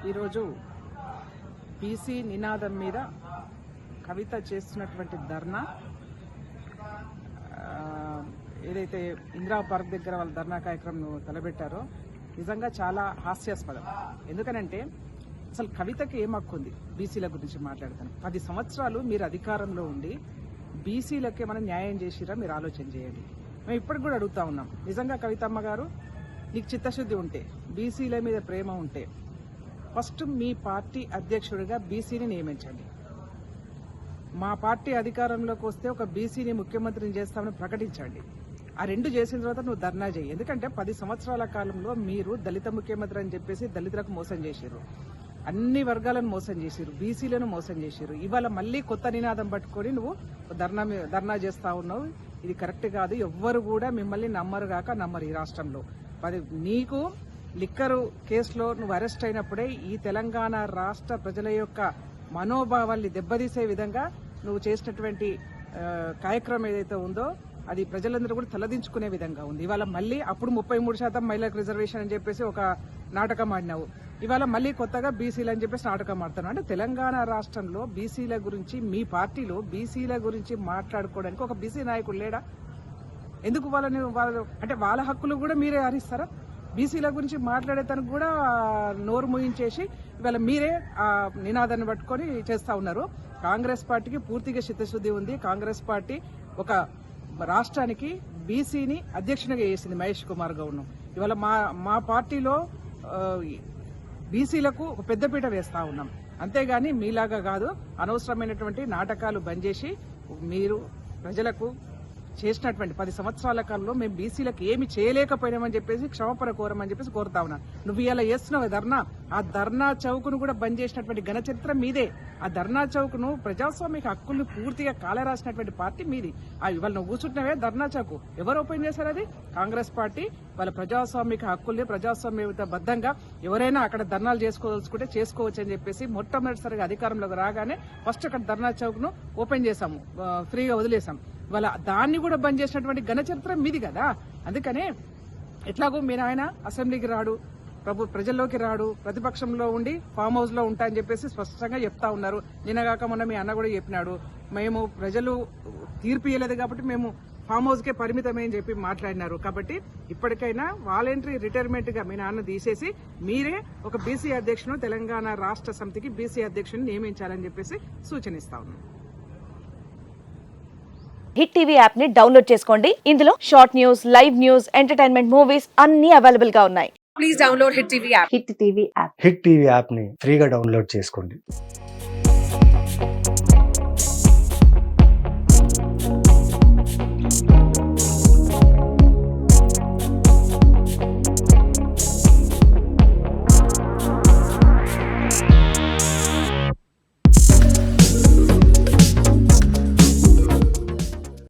ఈరోజు బీసీ నినాదం మీద కవిత చేస్తున్నటువంటి ధర్నా, ఏదైతే ఇందిరా పార్క్ దగ్గర వాళ్ళ ధర్నా కార్యక్రమం తలబెట్టారో నిజంగా చాలా హాస్యాస్పదం. ఎందుకనంటే అసలు కవితకి ఏం హక్కు ఉంది బీసీల గురించి మాట్లాడతాను? 10 సంవత్సరాలు మీరు అధికారంలో ఉండి బీసీలకి మనం న్యాయం చేసిరా? మీరు ఆలోచన చేయండి. మేము ఇప్పటికి కూడా అడుగుతా ఉన్నాం, నిజంగా కవితమ్మ గారు నీకు చిత్తశుద్ధి ఉంటే, బీసీల మీద ప్రేమ ఉంటే ఫస్ట్ మీ పార్టీ అధ్యక్షుడిగా బీసీని నియమించండి. మా పార్టీ అధికారంలోకి వస్తే ఒక బీసీని ముఖ్యమంత్రిని చేస్తామని ప్రకటించండి. ఆ రెండు చేసిన తర్వాత నువ్వు ధర్నా చేయి. ఎందుకంటే 10 సంవత్సరాల కాలంలో మీరు దళిత ముఖ్యమంత్రి అని చెప్పేసి దళితులకు మోసం చేశారు, అన్ని వర్గాలను మోసం చేశారు, బీసీలను మోసం చేశారు. ఇవాళ మళ్ళీ కొత్త నినాదం పట్టుకొని నువ్వు ధర్నా చేస్తా ఉన్నావు. ఇది కరెక్ట్ కాదు. ఎవ్వరు కూడా మిమ్మల్ని నమ్మరు కాక నమ్మరు ఈ రాష్ట్రంలో. నీకు లిక్కరు కేసులో నువ్వు అరెస్ట్ అయినప్పుడే ఈ తెలంగాణ రాష్ట్ర ప్రజల యొక్క మనోభావాల్ని దెబ్బతీసే విధంగా నువ్వు చేసినటువంటి కార్యక్రమం ఏదైతే ఉందో అది ప్రజలందరూ కూడా తలదించుకునే విధంగా ఉంది. ఇవాళ మళ్ళీ అప్పుడు 33% మహిళలకు రిజర్వేషన్ అని చెప్పేసి ఒక నాటకం ఆడినావు. ఇవాళ మళ్ళీ కొత్తగా బీసీలు అని చెప్పేసి నాటకం ఆడుతున్నావు. అంటే తెలంగాణ రాష్ట్రంలో బీసీల గురించి, మీ పార్టీలో బీసీల గురించి మాట్లాడుకోవడానికి ఒక బీసీ నాయకుడు లేడా? ఎందుకు వాళ్ళు అంటే వాళ్ళ హక్కులు కూడా మీరే హరిస్తారా? బీసీల గురించి మాట్లాడేతనికి కూడా నోరు మూయించేసి ఇవాళ మీరే ఆ నినాదాన్ని పట్టుకొని చేస్తా ఉన్నారు. కాంగ్రెస్ పార్టీకి పూర్తిగా చిత్తశుద్ధి ఉంది. కాంగ్రెస్ పార్టీ ఒక రాష్ట్రానికి బీసీని అధ్యక్షునిగా చేసింది మహేష్ కుమార్ గౌడ్ను. ఇవాళ మా పార్టీలో బీసీలకు ఒక పెద్దపీట వేస్తా ఉన్నాం. అంతేగాని మీలాగా కాదు. అనవసరమైనటువంటి నాటకాలు బంద్ చేసి మీరు ప్రజలకు చేసినటువంటి 10 సంవత్సరాల కాలంలో మేము బీసీలకు ఏమి చేయలేకపోయినామని చెప్పేసి క్షమాపణ కోరమని చెప్పేసి కోరుతా ఉన్నా. నువ్వు ఇలా చేస్తున్నావు ధర్నా, ఆ ధర్నా చౌక్ను కూడా బంద్ చేసినటువంటి ఘన చరిత్ర మీదే. ఆ ధర్నా చౌక్ను ప్రజాస్వామిక హక్కుల్ని పూర్తిగా కాలరాసినటువంటి పార్టీ మీది. ఇవాళ నువ్వు కూర్చుంటున్నావే ధర్నా చౌక్, ఎవరు ఓపెన్ చేశారు? అది కాంగ్రెస్ పార్టీ. వాళ్ళ ప్రజాస్వామిక హక్కుల్ని ప్రజాస్వామ్యబద్ధంగా ఎవరైనా అక్కడ ధర్నాలు చేసుకోదలుచుకుంటే చేసుకోవచ్చు అని చెప్పేసి మొట్టమొదటిసారిగా అధికారంలోకి రాగానే ఫస్ట్ అక్కడ ధర్నా చౌక్ ను ఓపెన్ చేశాము, ఫ్రీగా వదిలేసాం. వాళ్ళ దాన్ని కూడా బంద్ చేసినటువంటి ఘన చరిత్ర మీది కదా. అందుకనే ఎట్లాగో మీరు ఆయన అసెంబ్లీకి రాడు, ప్రజల్లోకి రాడు, ప్రతిపక్షంలో ఉండి ఫామ్ హౌస్ లో ఉంటా అని చెప్పేసి స్పష్టంగా చెప్తా ఉన్నారు. నిన్నగాక మొన్న మీ అన్న కూడా చెప్పినాడు, మేము ప్రజలు తీర్పు ఇవ్వలేదు కాబట్టి మేము ఫామ్ హౌస్ కే పరిమితమని చెప్పి మాట్లాడినారు. కాబట్టి ఇప్పటికైనా వాలంటరీ రిటైర్మెంట్ గా మీ నాన్న తీసేసి మీరే ఒక బీసీ అధ్యక్షుడు, తెలంగాణ రాష్ట్ర సమితికి బీసీ అధ్యక్షుడిని నియమించాలని చెప్పేసి సూచనిస్తా ఉన్నాం. హిట్ టీవీ యాప్ ని డౌన్లోడ్ చేసుకోండి. ఇందులో short news, live news, entertainment movies అన్ని అవైలబుల్ గా ఉన్నాయి. Please download hit TV app. Hit TV app ని ఫ్రీగా డౌన్లోడ్ చేసుకోండి.